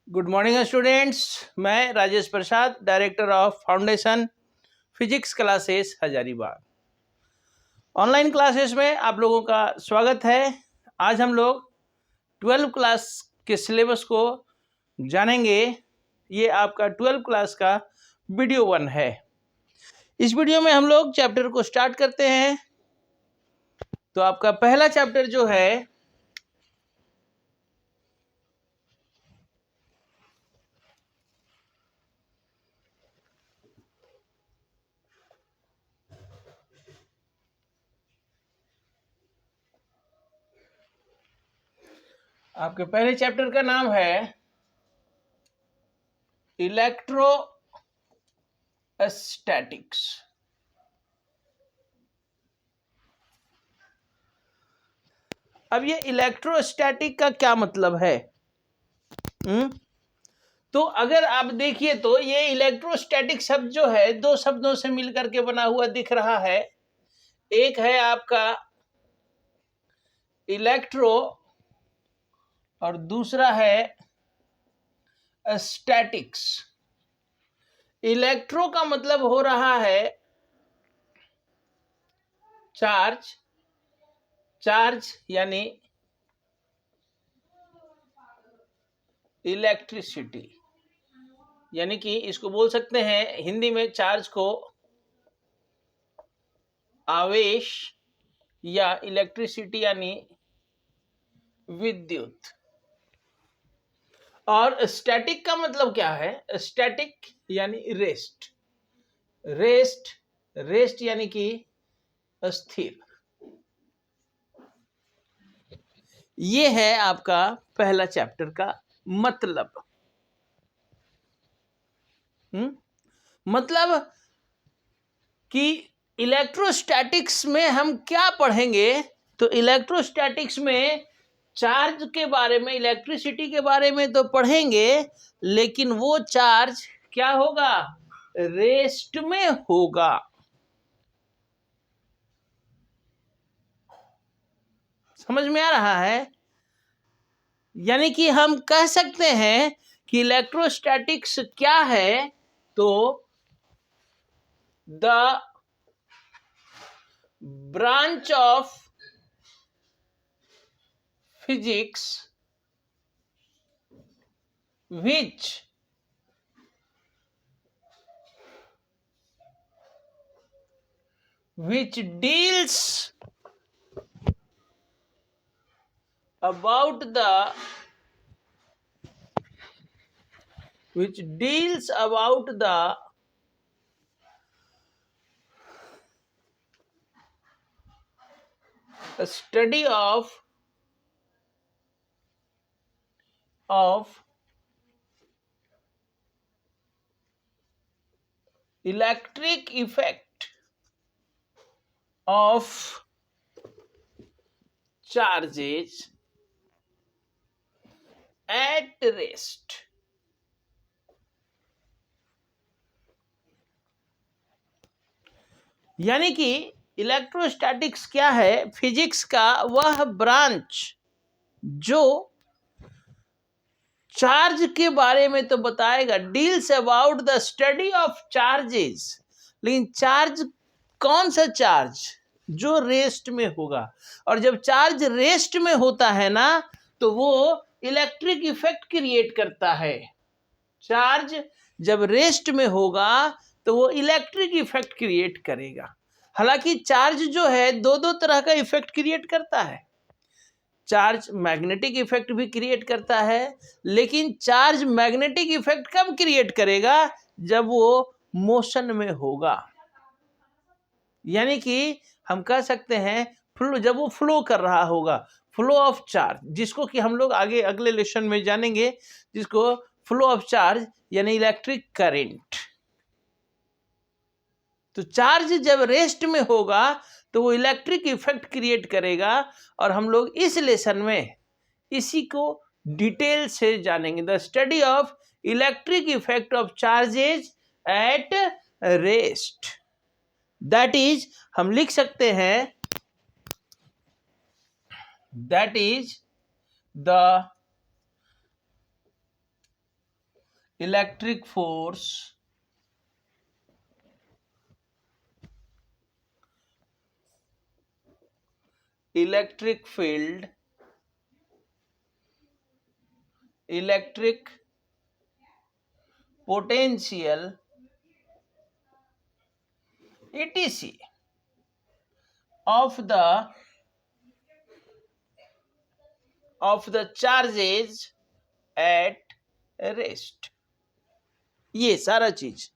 Good morning students, मैं Rajesh Prasad, director of foundation physics classes Hazaribagh. Online classes में आप लोगों का स्वागत है। आज हम लोग 12 क्लास के सिलेबस को जानेंगे। ये आपका 12 क्लास का वीडियो 1 है। इस वीडियो में हम लोग चैप्टर को स्टार्ट करते हैं। तो आपका पहला चैप्टर जो है आपके पहले चैप्टर का नाम है इलेक्ट्रोस्टैटिक्स। अब ये इलेक्ट्रोस्टैटिक का क्या मतलब है? तो अगर आप देखिए तो ये इलेक्ट्रोस्टैटिक शब्द जो है दो शब्दों से मिलकर के बना हुआ दिख रहा है। एक है आपका इलेक्ट्रो और दूसरा है स्टैटिक्स। इलेक्ट्रो का मतलब हो रहा है चार्ज, चार्ज यानी इलेक्ट्रिसिटी, यानी कि इसको बोल सकते हैं हिंदी में चार्ज को आवेश या इलेक्ट्रिसिटी यानी विद्युत। और स्टैटिक का मतलब क्या है? स्टैटिक यानी रेस्ट, रेस्ट, रेस्ट यानी कि स्थिर। ये है आपका पहला चैप्टर का मतलब। मतलब कि इलेक्ट्रोस्टैटिक्स में हम क्या पढ़ेंगे? तो इलेक्ट्रोस्टैटिक्स में चार्ज के बारे में, इलेक्ट्रिसिटी के बारे में तो पढ़ेंगे, लेकिन वो चार्ज क्या होगा? रेस्ट में होगा। समझ में आ रहा है? यानी कि हम कह सकते हैं कि इलेक्ट्रोस्टैटिक्स क्या है? तो the branch of physics which deals about the study of electric effect of charges at rest। यानी कि इलेक्ट्रोस्टैटिक्स क्या है? फिजिक्स का वह ब्रांच जो चार्ज के बारे में तो बताएगा, deals about the study of charges. लेकिन चार्ज कौन सा चार्ज? जो रेस्ट में होगा। और जब चार्ज रेस्ट में होता है ना, तो वो इलेक्ट्रिक इफेक्ट क्रिएट करता है। चार्ज जब रेस्ट में होगा तो वो इलेक्ट्रिक इफेक्ट क्रिएट करेगा। हालांकि चार्ज जो है दो दो तरह का इफेक्ट क्रिएट करता है। चार्ज मैग्नेटिक इफेक्ट भी क्रिएट करता है, लेकिन चार्ज मैग्नेटिक इफेक्ट कब क्रिएट करेगा? जब वो मोशन में होगा। यानी कि हम कह सकते हैं फ्लो, जब वो फ्लो कर रहा होगा, फ्लो ऑफ चार्ज, जिसको कि हम लोग आगे अगले लेसन में जानेंगे, जिसको फ्लो ऑफ चार्ज यानी इलेक्ट्रिक करंट। तो चार्ज जब रेस्ट में होगा तो वो इलेक्ट्रिक इफेक्ट क्रिएट करेगा। और हम लोग इस लेसन में इसी को डिटेल से जानेंगे। The study of electric effect of charges at rest. That is हम लिख सकते हैं, that is the electric force electric field electric potential etc of the charges at rest। ये सारा चीज,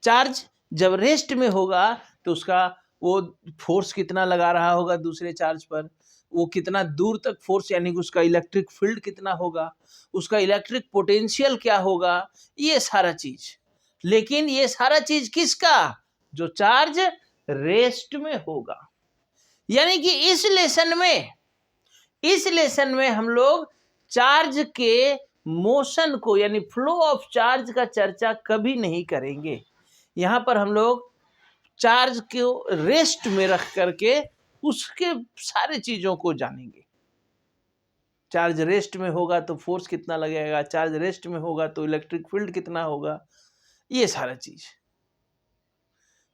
चार्ज जब रेस्ट में होगा तो उसका वो फोर्स कितना लगा रहा होगा दूसरे चार्ज पर, वो कितना दूर तक फोर्स, यानी कि उसका इलेक्ट्रिक फील्ड कितना होगा, उसका इलेक्ट्रिक पोटेंशियल क्या होगा, ये सारा चीज। लेकिन ये सारा चीज किसका, जो चार्ज रेस्ट में होगा। यानी कि इस लेसन में हम लोग चार्ज के मोशन को, यानी फ्लो ऑफ चार्ज का चर्चा कभी नहीं करेंगे। यहां पर हम लोग चार्ज को रेस्ट में रख करके उसके सारे चीजों को जानेंगे। चार्ज रेस्ट में होगा तो फोर्स कितना लगेगा, चार्ज रेस्ट में होगा तो इलेक्ट्रिक फील्ड कितना होगा, ये सारा चीज।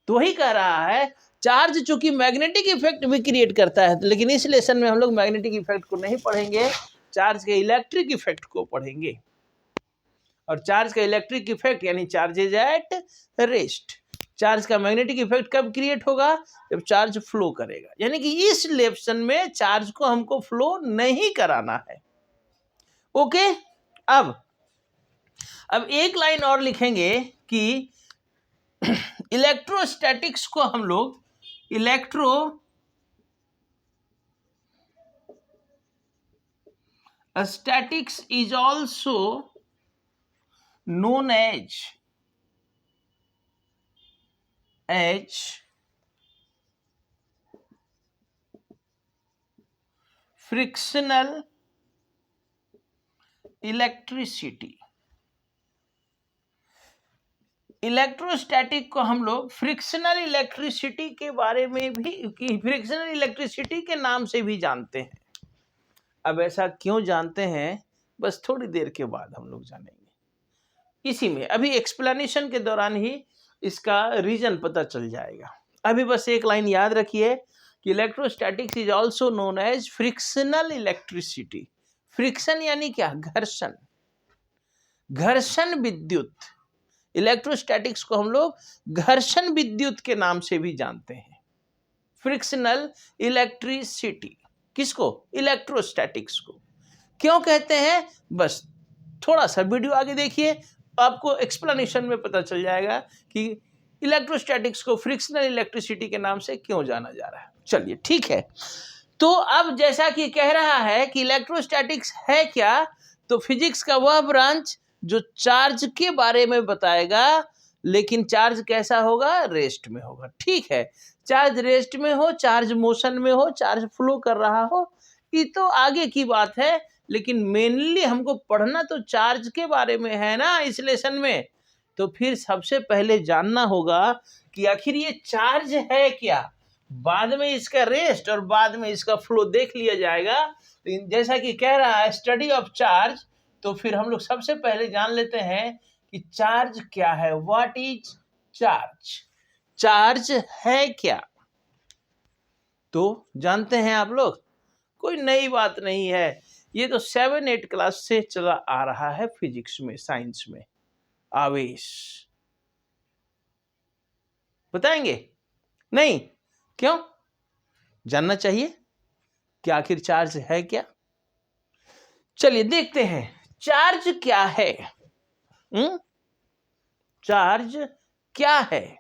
तो वही कह रहा है, चार्ज चूंकि मैग्नेटिक इफेक्ट भी क्रिएट करता है, लेकिन इस लेसन में हम लोग मैग्नेटिक इफेक्ट को नहीं पढ़ेंगे, चार्ज के इलेक्ट्रिक इफेक्ट को पढ़ेंगे। और चार्ज का इलेक्ट्रिक इफेक्ट यानी चार्जेज एट रेस्ट। चार्ज का मैग्नेटिक इफेक्ट कब क्रिएट होगा, जब चार्ज फ्लो करेगा। यानी कि इस लेसन में चार्ज को हमको फ्लो नहीं कराना है। ओके, अब एक लाइन और लिखेंगे कि इलेक्ट्रोस्टैटिक्स को हम लोग electrostatics is also known as frictional electricity। Electrostatic को हम लोग फ्रिक्शनल इलेक्ट्रिसिटी के बारे में भी, फ्रिक्शनल इलेक्ट्रिसिटी के नाम से भी जानते हैं। अब ऐसा क्यों जानते हैं, बस थोड़ी देर के बाद हम लोग जानेंगे। इसी में अभी एक्सप्लेनेशन के दौरान ही इसका रीजन पता चल जाएगा। अभी बस एक लाइन याद रखिए कि electrostatics is also known as frictional electricity. Friction यानी क्या, घर्षण, घर्षण विद्युत। इलेक्ट्रोस्टैटिक्स को हम लोग घर्षण विद्युत के नाम से भी जानते हैं। फ्रिक्शनल इलेक्ट्रिसिटी किसको, इलेक्ट्रोस्टैटिक्स को। क्यों कहते हैं, बस थोड़ा सा वीडियो आगे देखिए, आपको एक्सप्लेनेशन में पता चल जाएगा कि इलेक्ट्रोस्टैटिक्स को फ्रिक्शनल इलेक्ट्रिसिटी के नाम से क्यों जाना जा रहा है। चलिए ठीक है, तो अब जैसा कि कह रहा है कि इलेक्ट्रोस्टैटिक्स है क्या, तो फिजिक्स का वह ब्रांच जो चार्ज के बारे में बताएगा, लेकिन चार्ज कैसा होगा, रेस्ट में होगा। ठीक है, चार्ज रेस्ट में हो, चार्ज मोशन में हो, चार्ज फ्लो कर रहा हो, ये तो आगे की बात है, लेकिन मेनली हमको पढ़ना तो चार्ज के बारे में है ना इस लेसन में। तो फिर सबसे पहले जानना होगा कि आखिर ये चार्ज है क्या, बाद में इसका रेस्ट और बाद में इसका फ्लो देख लिया जाएगा। जैसा कि कह रहा है स्टडी ऑफ चार्ज, तो फिर हम लोग सबसे पहले जान लेते हैं कि चार्ज क्या है, व्हाट इज चार्ज, चार्ज है क्या। तो जानते हैं आप लोग, कोई नई बात नहीं है, ये तो 7-8 क्लास से चला आ रहा है फिजिक्स में, साइंस में। आवेश बताएंगे नहीं, क्यों जानना चाहिए कि आखिर चार्ज है क्या। चलिए देखते हैं चार्ज क्या है। चार्ज क्या है,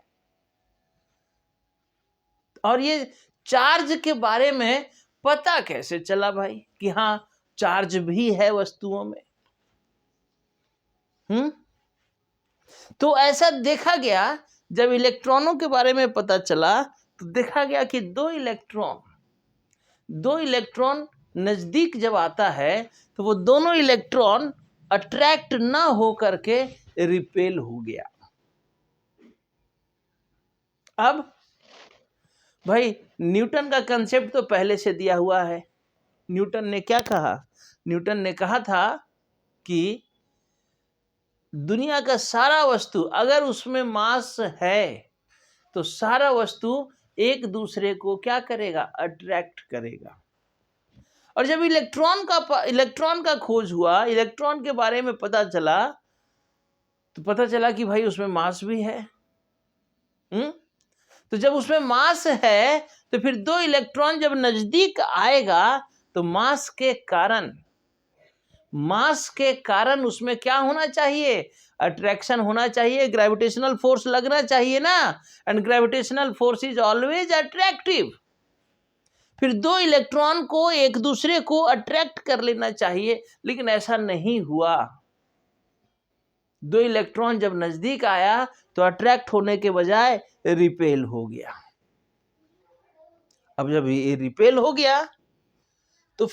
और ये चार्ज के बारे में पता कैसे चला भाई कि हाँ चार्ज भी है वस्तुओं में। तो ऐसा देखा गया, जब इलेक्ट्रॉनों के बारे में पता चला तो देखा गया कि दो इलेक्ट्रॉन नजदीक जब आता है तो वो दोनों इलेक्ट्रॉन अट्रैक्ट ना हो करके रिपेल हो गया। अब भाई न्यूटन का कंसेप्ट तो पहले से दिया हुआ है। न्यूटन ने क्या कहा? न्यूटन ने कहा था कि दुनिया का सारा वस्तु अगर उसमें मास है तो सारा वस्तु एक दूसरे को क्या करेगा? अट्रैक्ट करेगा। और जब इलेक्ट्रॉन का खोज हुआ, इलेक्ट्रॉन के बारे में पता चला, तो पता चला कि भाई उसमें मास भी है। तो जब उसमें मास है तो फिर दो इलेक्ट्रॉन जब नजदीक आएगा तो मास के कारण उसमें क्या होना चाहिए? अट्रैक्शन होना चाहिए, ग्रेविटेशनल फोर्स लगना चाहिए ना। And gravitational force is always attractive. फिर दो इलेक्ट्रॉन को एक दूसरे को अट्रैक्ट कर लेना चाहिए, लेकिन ऐसा नहीं हुआ। दो इलेक्ट्रॉन जब नजदीक आया तो अट्रैक्ट होने के बजाय रिपेल हो गया। अब जब ये रिपेल हो गया तो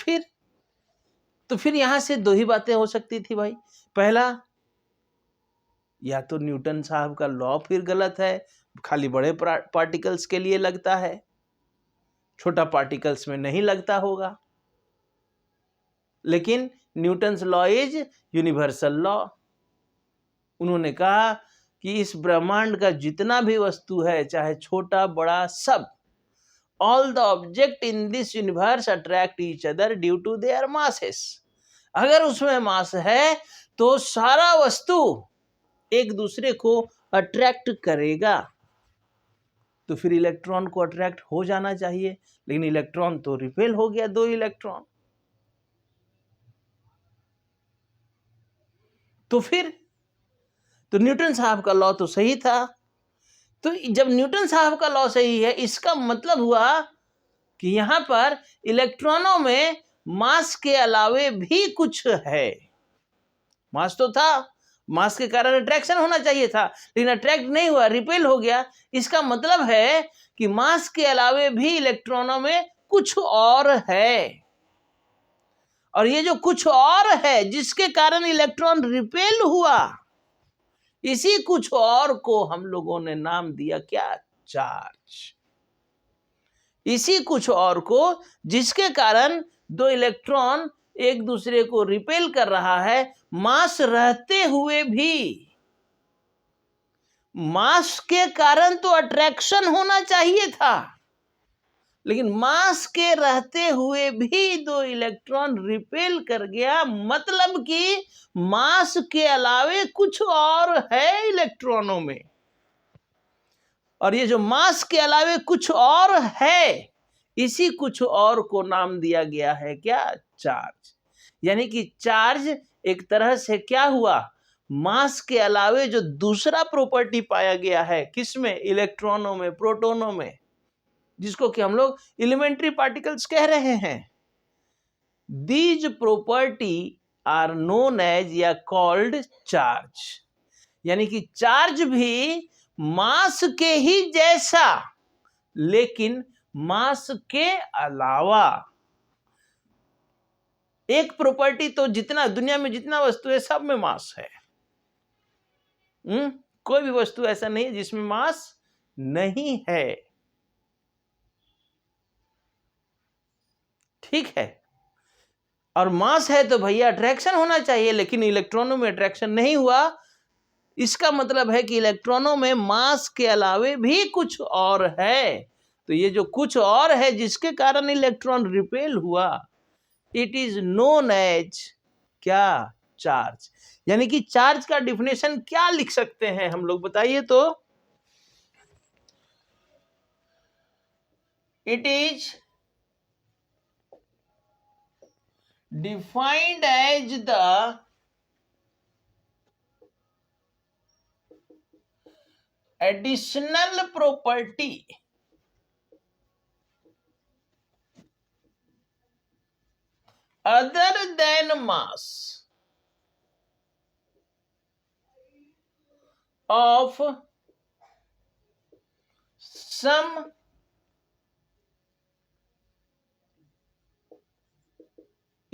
फिर यहां से दो ही बातें हो सकती थी भाई। पहला, या तो न्यूटन साहब का लॉ फिर गलत है, खाली बड़े पार्टिकल्स के लिए लगता है, छोटा पार्टिकल्स में नहीं लगता होगा। लेकिन Newton's law is universal law. उन्होंने कहा कि इस ब्रह्मांड का जितना भी वस्तु है, चाहे छोटा बड़ा, सब, all the object in this universe attract each other due to their masses. अगर उसमें मास है तो सारा वस्तु एक दूसरे को अट्रैक्ट करेगा। तो फिर इलेक्ट्रॉन को अट्रैक्ट हो जाना चाहिए, लेकिन इलेक्ट्रॉन तो रिपेल हो गया, दो इलेक्ट्रॉन। तो न्यूटन साहब का लॉ तो सही था। तो जब न्यूटन साहब का लॉ सही है, इसका मतलब हुआ कि यहां पर इलेक्ट्रॉनों में मास के अलावे भी कुछ है। मास तो था, मास के कारण अट्रैक्शन होना चाहिए था, लेकिन अट्रैक्ट नहीं हुआ, रिपेल हो गया। इसका मतलब है कि मास के अलावे भी इलेक्ट्रॉनों में कुछ और है। और ये जो कुछ और है जिसके कारण इलेक्ट्रॉन रिपेल हुआ, इसी कुछ और को हम लोगों ने नाम दिया क्या? चार्ज। इसी कुछ और को जिसके कारण दो इलेक्ट्रॉन एक दूसरे को रिपेल कर रहा है, मास रहते हुए भी। मास के कारण तो अट्रैक्शन होना चाहिए था, लेकिन मास के रहते हुए भी दो इलेक्ट्रॉन रिपेल कर गया। मतलब कि मास के अलावे कुछ और है इलेक्ट्रॉनों में। और ये जो मास के अलावे कुछ और है, इसी कुछ और को नाम दिया गया है क्या? चार्ज। यानी कि चार्ज एक तरह से क्या हुआ? मास के अलावे जो दूसरा प्रॉपर्टी पाया गया है, किसमें? इलेक्ट्रॉनों में, प्रोटॉनों में, जिसको कि हम लोग एलिमेंट्री पार्टिकल्स कह रहे हैं। These property are known as या कॉल्ड चार्ज। यानी कि चार्ज भी मास के ही जैसा, लेकिन मास के अलावा एक प्रॉपर्टी। तो जितना दुनिया में जितना वस्तु है, सब में मास है। कोई भी वस्तु ऐसा नहीं है जिसमें मास नहीं है। ठीक है। और मास है तो भैया अट्रैक्शन होना चाहिए, लेकिन इलेक्ट्रॉनों में अट्रैक्शन नहीं हुआ। इसका मतलब है कि इलेक्ट्रॉनों में मास के अलावे भी कुछ और है। तो ये जो कुछ और है जिसके कारण इलेक्ट्रॉन रिपेल हुआ, इट इज नोन एज क्या? चार्ज। यानी कि चार्ज का डिफिनेशन क्या लिख सकते हैं हम लोग, बताइए तो? It is defined as the additional property other than mass of some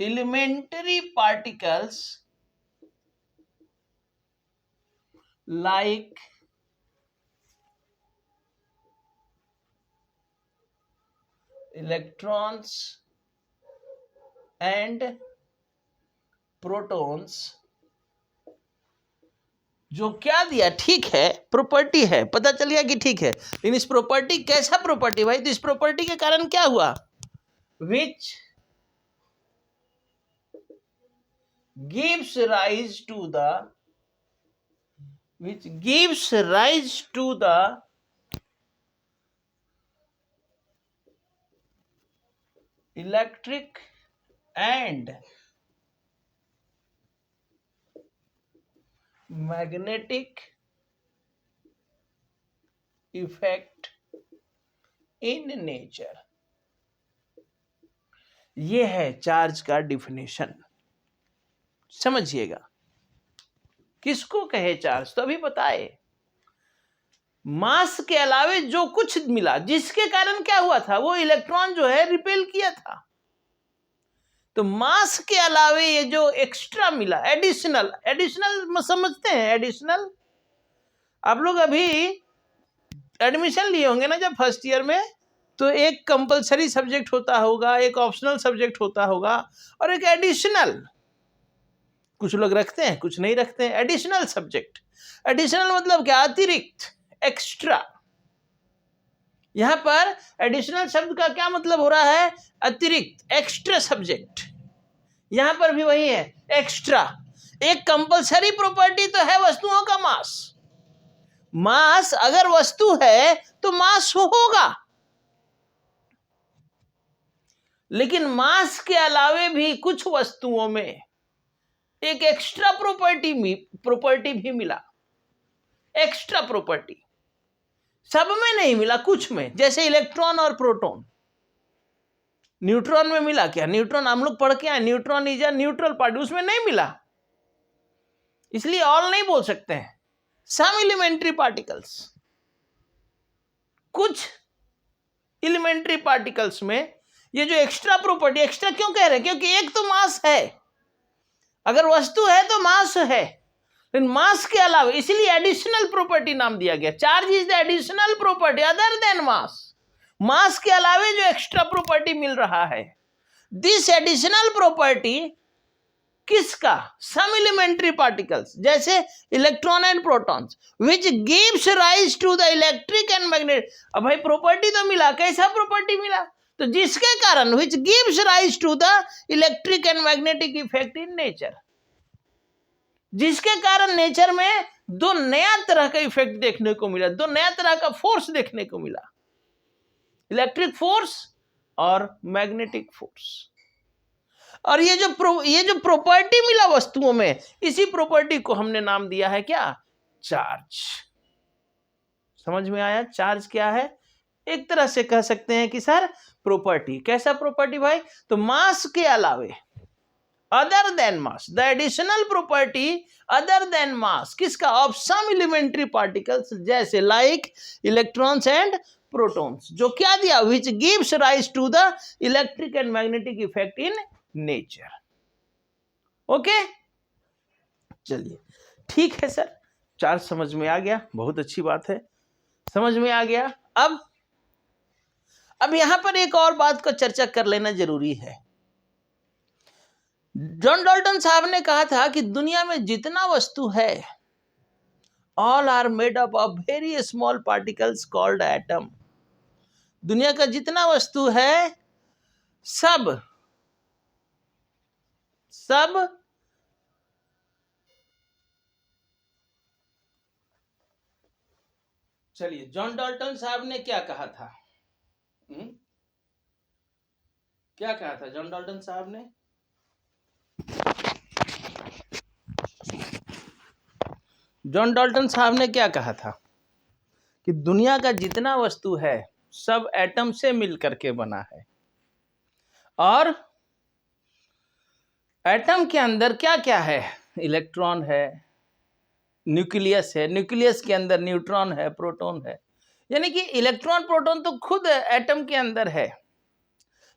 elementary particles like electrons and protons, जो क्या दिया, ठीक है प्रॉपर्टी है, पता चल गया कि ठीक है, लेकिन इस प्रॉपर्टी, कैसा प्रॉपर्टी भाई, तो इस प्रॉपर्टी के कारण क्या हुआ, विच gives rise to the electric and magnetic effect in nature। ये है चार्ज का डिफिनेशन, समझिएगा। किसको कहे चार्ज, तो अभी बताए, मास के अलावे जो कुछ मिला, जिसके कारण क्या हुआ था, वो इलेक्ट्रॉन जो है रिपेल किया था। तो मास के अलावे ये जो एक्स्ट्रा मिला, एडिशनल, एडिशनल समझते हैं, एडिशनल आप लोग अभी एडमिशन लिए होंगे ना जब फर्स्ट ईयर में, तो एक कंपलसरी सब्जेक्ट होता होगा, एक ऑप्शनल सब्जेक्ट होता होगा, और एक एडिशनल, कुछ लोग रखते हैं कुछ नहीं रखते हैं, एडिशनल सब्जेक्ट। एडिशनल मतलब क्या, अतिरिक्त, एक्स्ट्रा। यहां पर एडिशनल शब्द का क्या मतलब हो रहा है, अतिरिक्त, एक्स्ट्रा सब्जेक्ट। यहां पर भी वही है, एक्स्ट्रा। एक कंपलसरी प्रॉपर्टी तो है वस्तुओं का मास, मास अगर वस्तु है तो मास होगा, लेकिन मास के अलावे भी कुछ वस्तुओं में एक एक्स्ट्रा प्रॉपर्टी भी मिला, एक्स्ट्रा प्रॉपर्टी, सब में नहीं मिला, कुछ में, जैसे इलेक्ट्रॉन और प्रोटॉन। न्यूट्रॉन में मिला क्या, न्यूट्रॉन हम लोग पढ़ के आए, neutron is a neutral particle, उसमें नहीं मिला, इसलिए ऑल नहीं बोल सकते हैं। सम एलिमेंट्री पार्टिकल्स, कुछ एलिमेंट्री पार्टिकल्स में ये जो एक्स्ट्रा प्रॉपर्टी, एक्स्ट्रा क्यों कह रहे हैं, क्योंकि एक तो मास है, अगर वस्तु है तो मास है, लेकिन मास के अलावा, इसलिए एडिशनल प्रॉपर्टी नाम दिया गया। Charge is the additional property other than mass, mass के अलावे जो एक्स्ट्रा प्रॉपर्टी मिल रहा है, दिस एडिशनल प्रॉपर्टी किसका, सम एलिमेंट्री पार्टिकल्स, जैसे electron and protons, which gives rise to the electric and magnetic. अब भाई प्रॉपर्टी तो मिला, कैसा प्रॉपर्टी मिला, तो जिसके कारण, which gives rise to the electric and magnetic effect in nature, जिसके कारण नेचर में दो नया तरह का इफेक्ट देखने को मिला, दो नया तरह का फोर्स देखने को मिला, इलेक्ट्रिक फोर्स और मैग्नेटिक फोर्स। और ये जो प्रॉपर्टी मिला वस्तुओं में, इसी प्रॉपर्टी को हमने नाम दिया है क्या, चार्ज। समझ में आया, चार्ज क्या है, एक तरह से कह सकते हैं कि सर प्रॉपर्टी, कैसा प्रॉपर्टी भाई, तो मास के अलावे, other than mass, the additional property other than mass, किसका, ऑफ सम एलिमेंट्री पार्टिकल्स, जैसे लाइक इलेक्ट्रॉन्स एंड प्रोटॉन्स, जो क्या दिया, which gives rise to the electric and magnetic effect in nature. Okay, चलिए ठीक है सर, चार्ज समझ में आ गया, बहुत अच्छी बात है, समझ में आ गया। अब यहां पर एक और बात को चर्चा कर लेना जरूरी है। जॉन डाल्टन साहब ने कहा था कि दुनिया में जितना वस्तु है, all are made up of very small particles called atom. दुनिया का जितना वस्तु है, सब चलिए, जॉन डाल्टन साहब ने क्या कहा था, क्या कहा था जॉन डाल्टन साहब ने, जॉन डाल्टन साहब ने क्या कहा था कि दुनिया का जितना वस्तु है सब एटम से मिलकर के बना है, और एटम के अंदर क्या क्या है, इलेक्ट्रॉन है, न्यूक्लियस है, न्यूक्लियस के अंदर न्यूट्रॉन है, प्रोटॉन है, यानी कि इलेक्ट्रॉन प्रोटॉन तो खुद एटम के अंदर है।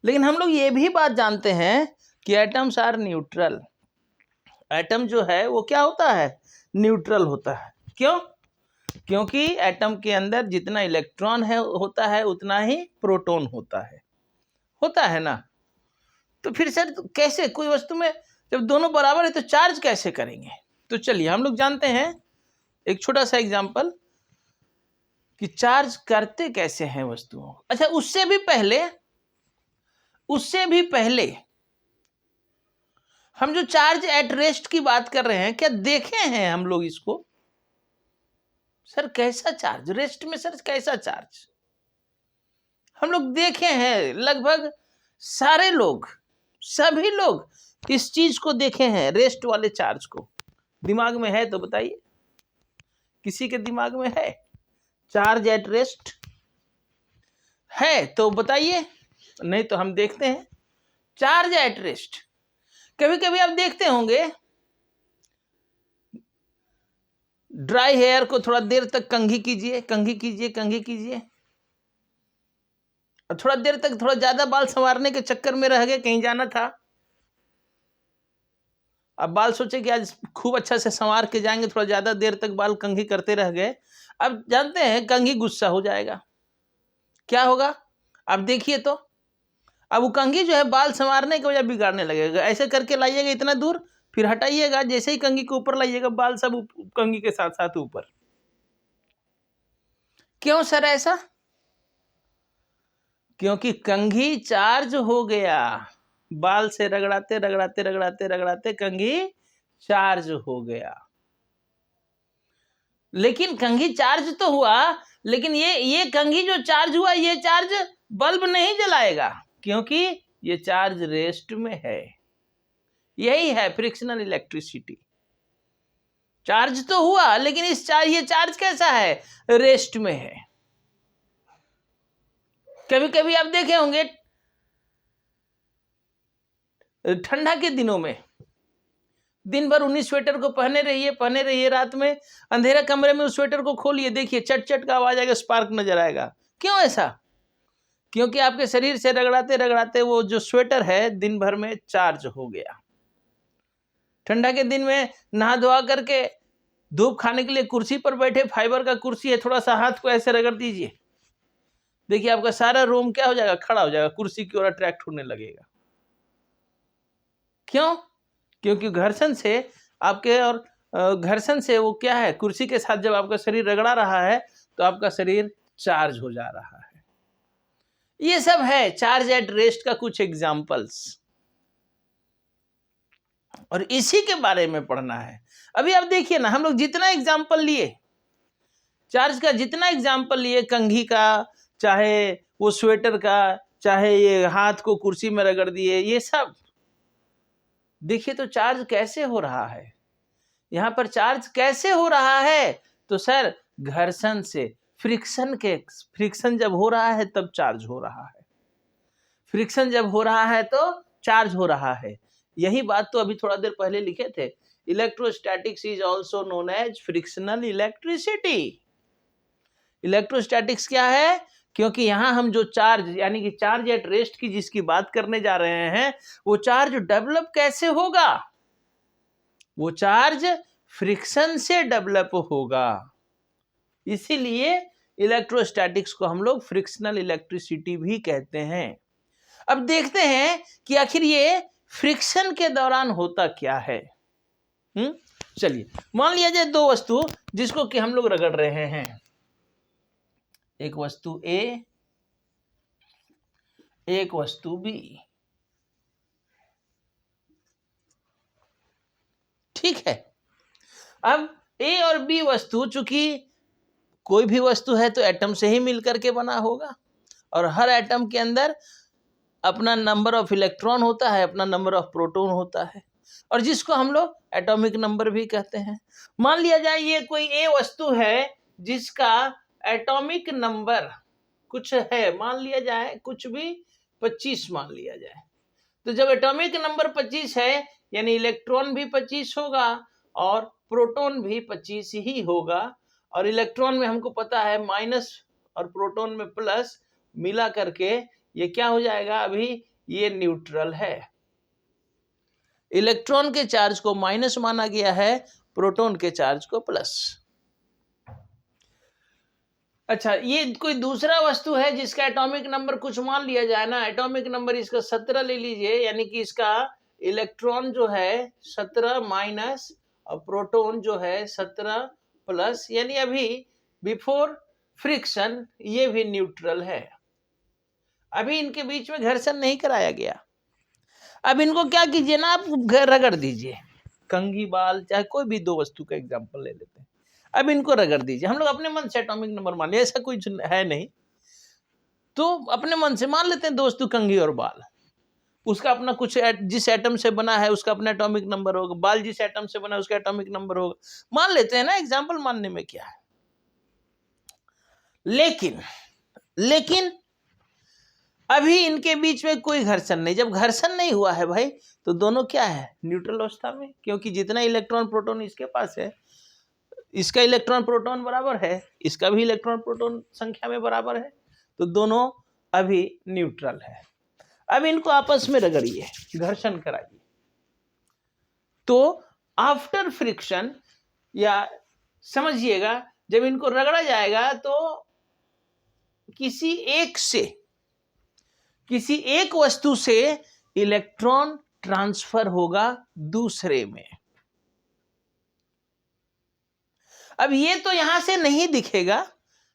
लेकिन हम लोग ये भी बात जानते हैं कि एटम्स आर न्यूट्रल, एटम जो है वो क्या होता है, न्यूट्रल होता है। क्यों, क्योंकि एटम के अंदर जितना इलेक्ट्रॉन है होता है उतना ही प्रोटॉन होता है, होता है ना। तो फिर सर कैसे कोई वस्तु में जब दोनों बराबर है तो चार्ज कैसे करेंगे? तो चलिए हम लोग जानते हैं एक छोटा सा एग्जांपल कि चार्ज करते कैसे हैं वस्तुओं को। अच्छा, उससे भी पहले हम जो चार्ज एट रेस्ट की बात कर रहे हैं, क्या देखे हैं हम लोग इसको? सर कैसा चार्ज रेस्ट में? सर कैसा चार्ज? हम लोग देखे हैं, लगभग सारे लोग, सभी लोग इस चीज को देखे हैं, रेस्ट वाले चार्ज को। दिमाग में है तो बताइए, किसी के दिमाग में है चार्ज एट रेस्ट? है तो बताइए, नहीं तो हम देखते हैं चार्ज एट रेस्ट। कभी कभी आप देखते होंगे ड्राई हेयर को थोड़ा देर तक कंघी कीजिए, कंघी कीजिए, कंघी कीजिए, और थोड़ा देर तक थोड़ा ज्यादा बाल संवारने के चक्कर में रह गए, कहीं जाना था, अब बाल सोचे कि आज खूब अच्छा से संवार के जाएंगे, थोड़ा ज्यादा देर तक बाल कंघी करते रह गए। अब जानते हैं कंघी गुस्सा हो जाएगा, क्या होगा? अब देखिए तो अब वो कंघी जो है बाल संवारने की वजह बिगाड़ने लगेगा। ऐसे करके लाइएगा इतना दूर, फिर हटाइएगा, जैसे ही कंघी के ऊपर लाइएगा बाल सब कंघी के साथ साथ ऊपर। क्यों सर ऐसा? क्योंकि कंघी चार्ज हो गया, बाल से रगड़ाते रगड़ाते रगड़ाते रगड़ाते कंघी चार्ज हो गया। लेकिन कंघी चार्ज तो हुआ, लेकिन ये कंघी जो चार्ज हुआ, ये चार्ज बल्ब नहीं जलाएगा, क्योंकि ये चार्ज रेस्ट में है। यही है फ्रिक्शनल इलेक्ट्रिसिटी। चार्ज तो हुआ, लेकिन ये चार्ज कैसा है? रेस्ट में है। कभी कभी आप देखे होंगे ठंडा के दिनों में दिन भर उन्हीं स्वेटर को पहने रहिए, रात में अंधेरा कमरे में उस स्वेटर को खोलिए, देखिए चट चट का आवाज आएगा, स्पार्क नजर आएगा। क्यों ऐसा? क्योंकि आपके शरीर से रगड़ाते रगड़ाते वो जो स्वेटर है दिन भर में चार्ज हो गया। ठंडा के दिन में नहा धोआ करके धूप खाने के लिए कुर्सी पर बैठे, फाइबर का कुर्सी है, थोड़ा सा हाथ को ऐसे रगड़ दीजिए, देखिए आपका सारा रोम क्या हो जाएगा? खड़ा हो जाएगा, कुर्सी की ओर अट्रैक्ट होने लगेगा। क्यों? क्योंकि घर्षण से आपके, और घर्षण से वो क्या है, कुर्सी के साथ जब आपका शरीर रगड़ा रहा है तो आपका शरीर चार्ज हो जा रहा है। ये सब है चार्ज एट रेस्ट का कुछ एग्जाम्पल्स, और इसी के बारे में पढ़ना है। अभी आप देखिए ना, हम लोग जितना एग्जाम्पल लिए चार्ज का, जितना एग्जाम्पल लिए कंघी का, चाहे वो स्वेटर का, चाहे ये हाथ को कुर्सी में रगड़ दिए, ये सब देखिए तो चार्ज कैसे हो रहा है। यहां पर चार्ज कैसे हो रहा है? तो सर घर्षण से, फ्रिक्शन जब हो रहा है तब चार्ज हो रहा है। फ्रिक्शन जब हो रहा है तो चार्ज हो रहा है। यही बात तो अभी थोड़ा देर पहले लिखे थे, electrostatics is also known as frictional electricity. Electrostatics क्या है? क्योंकि यहां हम जो चार्ज, यानी कि चार्ज एट रेस्ट की जिसकी बात करने जा रहे हैं, वो चार्ज डेवलप कैसे होगा? वो चार्ज फ्रिक्शन से डेवलप होगा। इसीलिए इलेक्ट्रोस्टैटिक्स को हम लोग फ्रिक्शनल इलेक्ट्रिसिटी भी कहते हैं। अब देखते हैं कि आखिर ये फ्रिक्शन के दौरान होता क्या है। चलिए मान लिया जाए दो वस्तु जिसको कि हम लोग रगड़ रहे हैं, एक वस्तु ए, एक वस्तु बी। ठीक है, अब ए और बी वस्तु, चूंकि कोई भी वस्तु है तो एटम से ही मिलकर के बना होगा, और हर एटम के अंदर अपना नंबर ऑफ इलेक्ट्रॉन होता है, अपना नंबर ऑफ प्रोटॉन होता है, और जिसको हम लोग एटॉमिक नंबर भी कहते हैं। मान लिया जाए ये कोई ए वस्तु है जिसका एटॉमिक नंबर कुछ है, मान लिया जाए कुछ भी 25 मान लिया जाए। तो जब एटॉमिक नंबर 25 है, यानी इलेक्ट्रॉन भी 25 होगा और प्रोटॉन भी 25 ही होगा, और इलेक्ट्रॉन में हमको पता है माइनस और प्रोटॉन में प्लस मिला करके ये क्या हो जाएगा? अभी ये न्यूट्रल है। इलेक्ट्रॉन के चार्ज को माइनस माना गया है, प्रोटॉन के चार्ज को प्लस। अच्छा, ये कोई दूसरा वस्तु है जिसका एटॉमिक नंबर कुछ मान लिया जाए ना, एटॉमिक नंबर इसका 17 ले लीजिए, यानी कि इसका इलेक्ट्रॉन जो है 17 माइनस और प्रोटॉन जो है 17 प्लस, यानी अभी बिफोर फ्रिक्शन ये भी न्यूट्रल है। अभी इनके बीच में घर्षण नहीं कराया गया। अब इनको क्या कीजिए ना, आप रगड़ दीजिए, कंघी बाल चाहे कोई भी दो वस्तु का एग्जांपल ले लेते हैं। अब इनको रगड़ दीजिए, हम लोग अपने मन से एटॉमिक नंबर मान लिया, ऐसा कुछ है नहीं, तो अपने मन से मान लेते हैं दो वस्तु कंघी और बाल, उसका अपना कुछ जिस एटम से बना है उसका अपना एटॉमिक नंबर होगा, बाल जिस एटम से बना है उसका एटॉमिक नंबर होगा, मान लेते हैं ना, एग्जांपल मानने में क्या है। लेकिन अभी इनके बीच में कोई घर्षण नहीं। जब घर्षण नहीं हुआ है भाई, तो दोनों क्या है, न्यूट्रल अवस्था में, क्योंकि जितना इलेक्ट्रॉन प्रोटॉन इसके पास है, इसका इलेक्ट्रॉन प्रोटॉन बराबर है, इसका भी इलेक्ट्रॉन प्रोटॉन संख्या में बराबर है, तो दोनों अभी न्यूट्रल है। अब इनको आपस में रगड़िए, घर्षण कराइए, तो आफ्टर फ्रिक्शन, या समझिएगा जब इनको रगड़ा जाएगा तो किसी एक वस्तु से इलेक्ट्रॉन ट्रांसफर होगा दूसरे में। अब ये तो यहां से नहीं दिखेगा,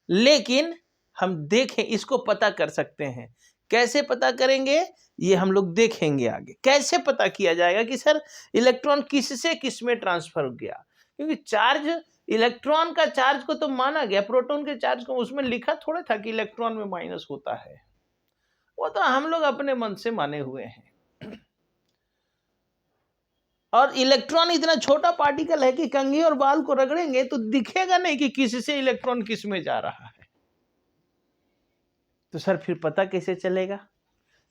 लेकिन हम देखें, इसको पता कर सकते हैं। कैसे पता करेंगे, ये हम लोग देखेंगे आगे। कैसे पता किया जाएगा कि सर इलेक्ट्रॉन किस से किस में ट्रांसफर हो गया, क्योंकि चार्ज, इलेक्ट्रॉन का चार्ज को तो माना गया, प्रोटॉन के चार्ज को उसमें लिखा थोड़ा था कि इलेक्ट्रॉन में माइनस होता है, वो तो हम लोग अपने मन से माने हुए हैं। और इलेक्ट्रॉन इतना छोटा पार्टिकल है कि कंघी और बाल को रगड़ेंगे तो दिखेगा नहीं कि किससे इलेक्ट्रॉन किस में जा रहा है। तो सर फिर पता कैसे चलेगा,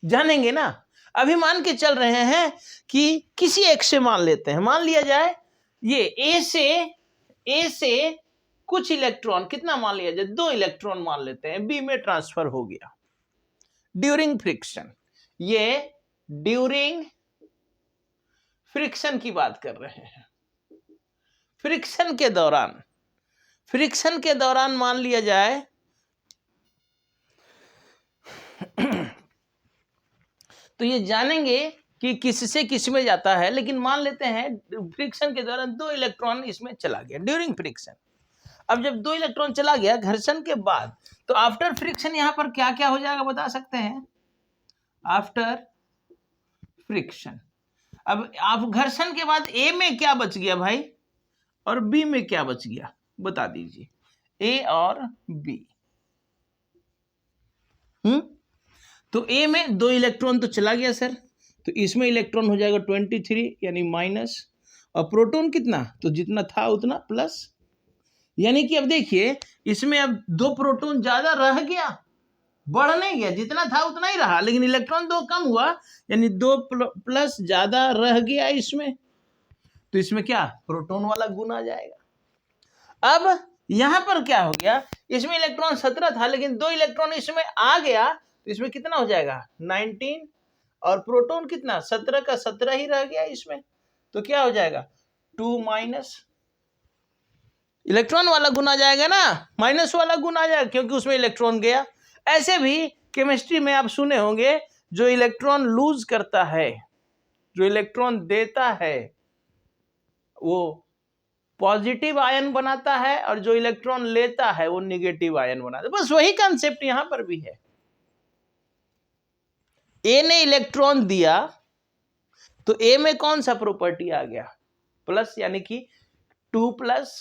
जानेंगे ना। अभी मान के चल रहे हैं कि किसी एक से मान लेते हैं, मान लिया जाए ये ए से कुछ इलेक्ट्रॉन, कितना मान लिया जाए, 2 इलेक्ट्रॉन मान लेते हैं, बी में ट्रांसफर हो गया ड्यूरिंग फ्रिक्शन। ये ड्यूरिंग फ्रिक्शन की बात कर रहे हैं। फ्रिक्शन के दौरान मान लिया जाए तो ये जानेंगे कि किससे किस में जाता है, लेकिन मान लेते हैं फ्रिक्शन के दौरान 2 इलेक्ट्रॉन इसमें चला गया ड्यूरिंग फ्रिक्शन। अब जब 2 इलेक्ट्रॉन चला गया घर्षण के बाद, तो आफ्टर फ्रिक्शन यहां पर क्या क्या हो जाएगा बता सकते हैं, आफ्टर फ्रिक्शन। अब आप घर्षण के बाद ए में क्या बच गया भाई, और बी में क्या बच गया, बता दीजिए, ए और बी। तो ए में 2 इलेक्ट्रॉन तो चला गया सर, तो इसमें इलेक्ट्रॉन हो जाएगा 23 यानी माइनस, और प्रोटॉन कितना, तो जितना था उतना प्लस, यानी कि अब देखिए इसमें अब 2 प्रोटॉन ज्यादा रह गया, बढ़ नहीं गया, जितना था उतना ही रहा, लेकिन इलेक्ट्रॉन 2 कम हुआ, यानी 2 प्लस ज्यादा रह गया इसमें, तो इसमें क्या, प्रोटॉन वाला गुण आ जाएगा। अब यहां पर क्या हो गया, इसमें इलेक्ट्रॉन 17 था, लेकिन 2 इलेक्ट्रॉन इसमें आ गया, तो इसमें कितना हो जाएगा 19, और प्रोटॉन कितना 17 का 17 ही रह गया इसमें, तो क्या हो जाएगा 2 माइनस, इलेक्ट्रॉन वाला गुण आ जाएगा ना, माइनस वाला गुण आ जाएगा, क्योंकि उसमें इलेक्ट्रॉन गया। ऐसे भी केमिस्ट्री में आप सुने होंगे, जो इलेक्ट्रॉन लूज करता है, जो इलेक्ट्रॉन देता है, वो पॉजिटिव आयन बनाता है, और जो इलेक्ट्रॉन लेता है वो निगेटिव आयन बनाता है। बस वही कंसेप्ट यहां पर भी है। ए ने इलेक्ट्रॉन दिया तो ए में कौन सा प्रॉपर्टी आ गया, प्लस, यानी कि 2 प्लस।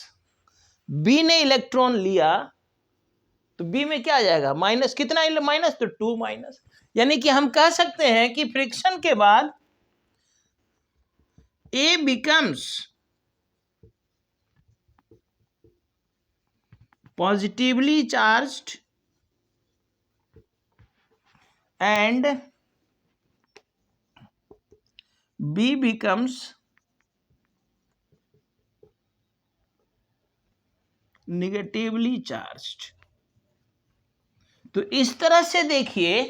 बी ने इलेक्ट्रॉन लिया तो बी में क्या आ जाएगा माइनस, कितना माइनस, तो 2 माइनस, यानी कि हम कह सकते हैं कि फ्रिक्शन के बाद ए becomes positively charged and B becomes negatively charged। तो इस तरह से देखिए,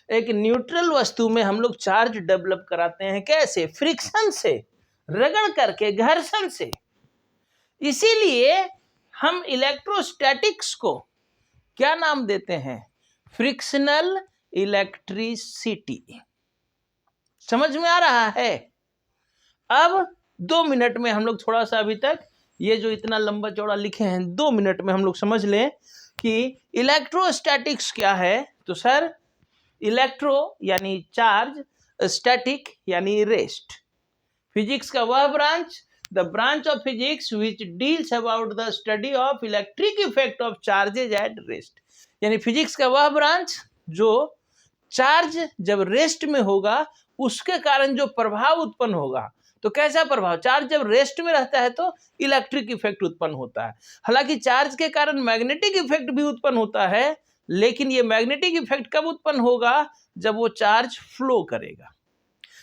एक न्यूट्रल वस्तु में हम लोग चार्ज डेवलप कराते हैं, कैसे, फ्रिक्शन से, रगड़ करके, घर्षण से। इसीलिए हम इलेक्ट्रोस्टैटिक्स को क्या नाम देते हैं? Frictional electricity. समझ में आ रहा है? अब 2 मिनट में हम लोग थोड़ा सा अभी तक ये जो इतना लंबा चौड़ा लिखे हैं 2 मिनट में हम लोग समझ लें कि इलेक्ट्रोस्टैटिक्स क्या है। तो सर इलेक्ट्रो यानी चार्ज, स्टैटिक यानी रेस्ट। फिजिक्स का वह branch, the branch of physics which deals about the study of electric effect of charges at rest. यानी फिजिक्स का वह ब्रांच जो चार्ज जब रेस्ट में होगा उसके कारण जो प्रभाव उत्पन्न होगा। तो कैसा प्रभाव? चार्ज जब रेस्ट में रहता है तो इलेक्ट्रिक इफेक्ट उत्पन्न होता है। हालांकि चार्ज के कारण मैग्नेटिक इफेक्ट भी उत्पन्न होता है, लेकिन ये मैग्नेटिक इफेक्ट कब उत्पन्न होगा? जब वो चार्ज फ्लो करेगा।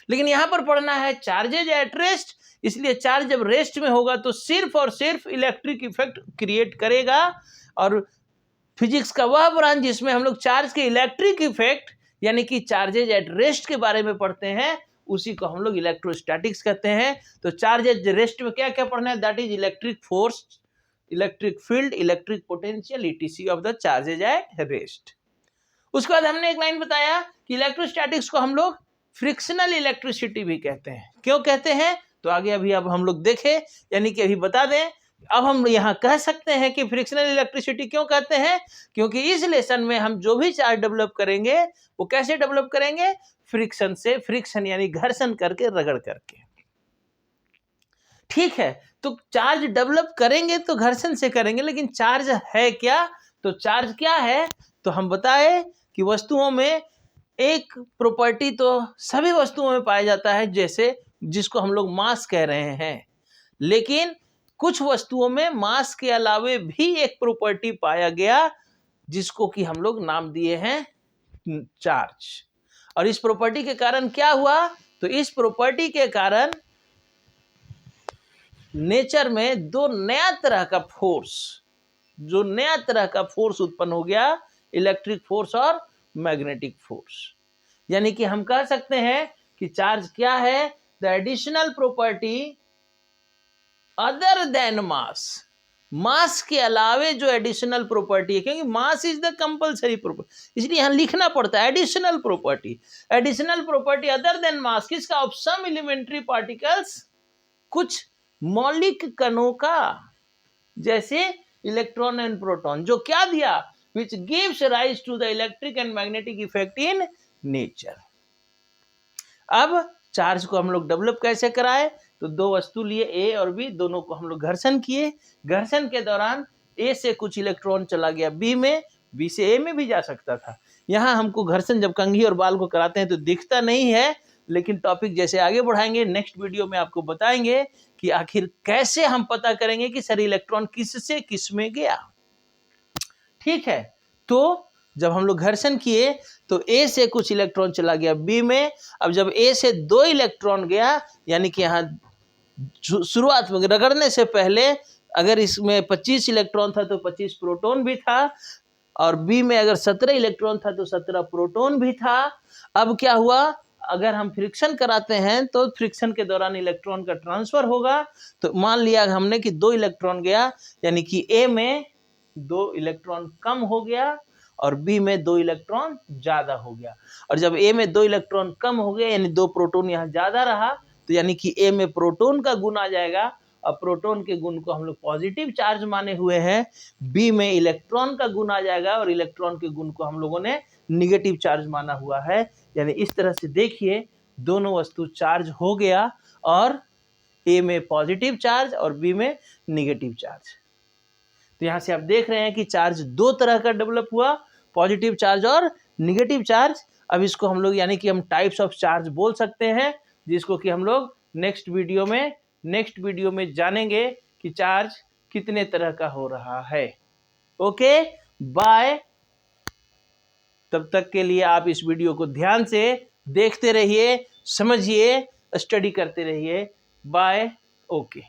लेकिन यहां पर पढ़ना है चार्जेज एट रेस्ट, इसलिए चार्ज जब रेस्ट में होगा तो सिर्फ और सिर्फ इलेक्ट्रिक इफेक्ट क्रिएट करेगा। और फिजिक्स का वह ब्रांच जिसमें हम लोग चार्ज के इलेक्ट्रिक इफेक्ट यानी कि चार्जेज एट रेस्ट के बारे में पढ़ते हैं उसी को हम लोग इलेक्ट्रोस्टैटिक्स कहते हैं। तो चार्ज एट रेस्ट में क्या क्या पढ़ना है? That is electric force, electric field, electric potential, etc of the charges at rest. उसके बाद हमने एक लाइन बताया कि इलेक्ट्रोस्टैटिक्स को हम लोग फ्रिक्शनल इलेक्ट्रिसिटी भी कहते हैं। क्यों कहते हैं? तो आगे अभी अब हम लोग देखें, यानी कि अभी बता दें। अब हम यहाँ कह सकते हैं कि फ्रिक्शनल इलेक्ट्रिसिटी क्यों कहते हैं? क्योंकि इस लेसन में हम जो भी चार्ज डेवलप करेंगे वो कैसे डेवलप करेंगे? फ्रिक्शन से। फ्रिक्शन यानी घर्षण करके, रगड़ करके। ठीक है, तो चार्ज डेवलप करेंगे तो घर्षण से करेंगे, लेकिन चार्ज है क्या? तो चार्ज क्या है? तो हम बताए कि वस्तुओं में एक प्रॉपर्टी तो सभी वस्तुओं में पाया जाता है, जैसे जिसको हम लोग मास कह रहे हैं। लेकिन कुछ वस्तुओं में मास के अलावे भी एक प्रॉपर्टी पाया गया जिसको कि हम लोग नाम दिए हैं चार्ज। और इस प्रॉपर्टी के कारण क्या हुआ? तो इस प्रॉपर्टी के कारण नेचर में दो नया तरह का फोर्स उत्पन्न हो गया, इलेक्ट्रिक फोर्स और मैग्नेटिक फोर्स। यानी कि हम कह सकते हैं कि चार्ज क्या है? The additional property other than mass के अलावे जो एडिशनल प्रॉपर्टी है, क्योंकि mass is the compulsory property, इसलिए यहां लिखना पड़ता है additional property other than mass. किसका? ऑफ सम एलिमेंट्री पार्टिकल्स, कुछ मौलिक कणों का, जैसे इलेक्ट्रॉन एंड प्रोटॉन। जो क्या दिया? Which gives rise to the electric and magnetic effect in nature. अब चार्ज को हम लोग डेवलप कैसे कराए? तो दो वस्तु लिए ए और बी, दोनों को हम लोग घर्षण किए। घर्षण के दौरान ए से कुछ इलेक्ट्रॉन चला गया बी में, बी से ए में भी जा सकता था। यहाँ हमको घर्षण जब कंघी और बाल को कराते हैं तो दिखता नहीं है, लेकिन टॉपिक जैसे आगे बढ़ाएंगे नेक्स्ट वीडियो में आपको बताएंगे कि आखिर कैसे हम पता करेंगे कि सर इलेक्ट्रॉन किस से किस में गया। ठीक है, तो जब हम लोग घर्षण किए तो ए से कुछ इलेक्ट्रॉन चला गया बी में। अब जब ए से 2 इलेक्ट्रॉन गया, यानी कि यहाँ शुरुआत में रगड़ने से पहले अगर इसमें 25 इलेक्ट्रॉन था तो 25 प्रोटॉन भी था, और बी में अगर 17 इलेक्ट्रॉन था तो 17 प्रोटॉन भी था। अब क्या हुआ? अगर हम फ्रिक्शन कराते हैं तो फ्रिक्शन के दौरान इलेक्ट्रॉन का ट्रांसफर होगा। तो मान लिया हमने कि 2 इलेक्ट्रॉन गया, यानी कि ए में 2 इलेक्ट्रॉन कम हो गया और बी में 2 इलेक्ट्रॉन ज्यादा हो गया। और जब ए में 2 इलेक्ट्रॉन कम हो गया, यानी 2 प्रोटॉन यहाँ ज्यादा रहा, तो यानी कि ए में प्रोटॉन का गुण आ जाएगा। और प्रोटॉन के गुण को हम लोग पॉजिटिव चार्ज माने हुए हैं। बी में इलेक्ट्रॉन का गुण आ जाएगा और इलेक्ट्रॉन के गुण को हम लोगों ने निगेटिव चार्ज माना हुआ है। यानी इस तरह से देखिए दोनों वस्तु चार्ज हो गया, और ए में पॉजिटिव चार्ज और बी में निगेटिव चार्ज। तो यहाँ से आप देख रहे हैं कि चार्ज 2 तरह का डेवलप हुआ, पॉजिटिव चार्ज और निगेटिव चार्ज। अब इसको हम लोग यानी कि हम टाइप्स ऑफ चार्ज बोल सकते हैं, जिसको कि हम लोग नेक्स्ट वीडियो में जानेंगे कि चार्ज कितने तरह का हो रहा है। Okay, bye. तब तक के लिए आप इस वीडियो को ध्यान से देखते रहिए, समझिए, स्टडी करते रहिए। बाय। ओके।